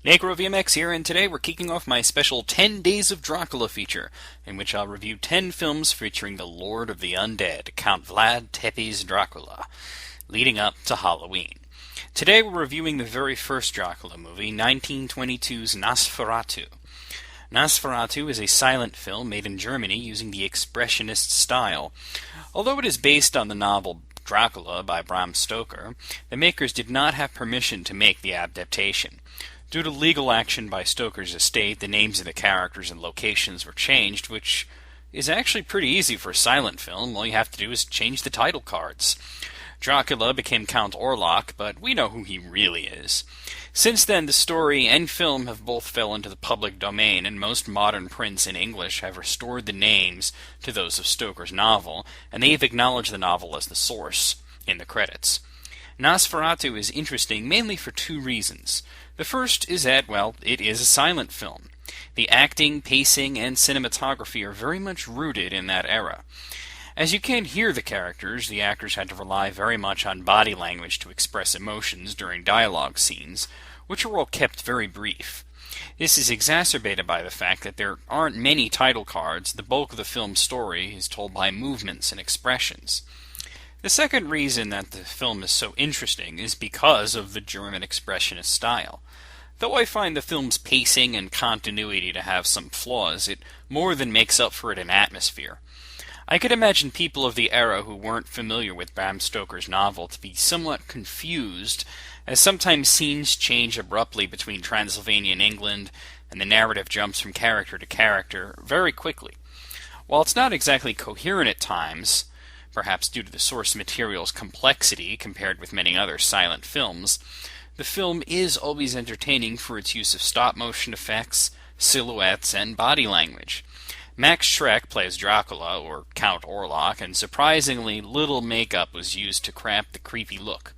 NecroVMX here, and today we're kicking off my special 10 Days of Dracula feature, in which I'll review 10 films featuring the Lord of the Undead, Count Vlad Tepes Dracula, leading up to Halloween. Today we're reviewing the very first Dracula movie, 1922's Nosferatu. Nosferatu is a silent film made in Germany using the Expressionist style. Although it is based on the novel Dracula by Bram Stoker, the makers did not have permission to make the adaptation. Due to legal action by Stoker's estate, the names of the characters and locations were changed, which is actually pretty easy for a silent film. All you have to do is change the title cards. Dracula became Count Orlok, but we know who he really is. Since then, the story and film have both fell into the public domain, and most modern prints in English have restored the names to those of Stoker's novel, and they have acknowledged the novel as the source in the credits. Nosferatu is interesting mainly for two reasons. The first is that, well, it is a silent film. The acting, pacing, and cinematography are very much rooted in that era. As you can't hear the characters, the actors had to rely very much on body language to express emotions during dialogue scenes, which are all kept very brief. This is exacerbated by the fact that there aren't many title cards. The bulk of the film's story is told by movements and expressions. The second reason that the film is so interesting is because of the German Expressionist style. Though I find the film's pacing and continuity to have some flaws, it more than makes up for it in atmosphere. I could imagine people of the era who weren't familiar with Bram Stoker's novel to be somewhat confused, as sometimes scenes change abruptly between Transylvanian England, and the narrative jumps from character to character very quickly. While it's not exactly coherent at times, perhaps due to the source material's complexity compared with many other silent films, the film is always entertaining for its use of stop-motion effects, silhouettes, and body language. Max Schreck plays Dracula, or Count Orlok, and surprisingly little makeup was used to cramp the creepy look.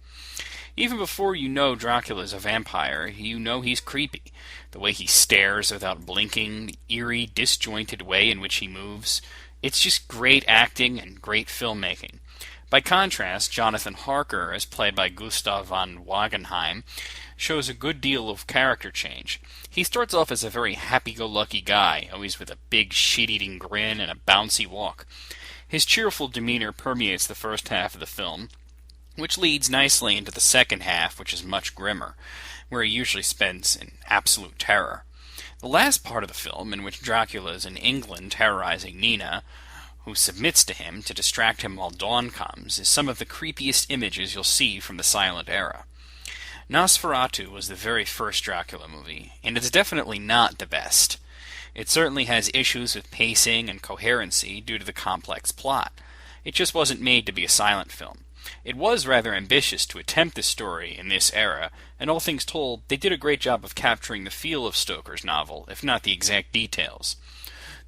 Even before you know Dracula's a vampire, you know he's creepy. The way he stares without blinking, the eerie, disjointed way in which he moves. It's just great acting and great filmmaking. By contrast, Jonathan Harker, as played by Gustav von Wagenheim, shows a good deal of character change. He starts off as a very happy-go-lucky guy, always with a big shit-eating grin and a bouncy walk. His cheerful demeanor permeates the first half of the film, which leads nicely into the second half, which is much grimmer, where he usually spends in absolute terror. The last part of the film, in which Dracula is in England terrorizing Nina, who submits to him to distract him while dawn comes, is some of the creepiest images you'll see from the silent era. Nosferatu was the very first Dracula movie, and it's definitely not the best. It certainly has issues with pacing and coherency due to the complex plot. It just wasn't made to be a silent film. It was rather ambitious to attempt this story in this era, and all things told, they did a great job of capturing the feel of Stoker's novel, if not the exact details.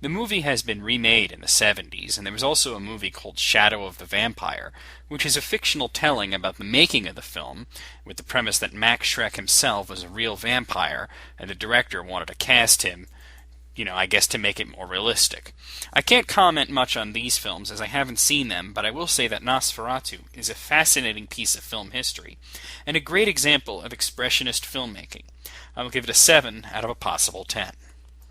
The movie has been remade in the 70s, and there was also a movie called Shadow of the Vampire, which is a fictional telling about the making of the film, with the premise that Max Schreck himself was a real vampire, and the director wanted to cast him, I guess to make it more realistic. I can't comment much on these films as I haven't seen them, but I will say that Nosferatu is a fascinating piece of film history, and a great example of expressionist filmmaking. I will give it a 7 out of a possible 10.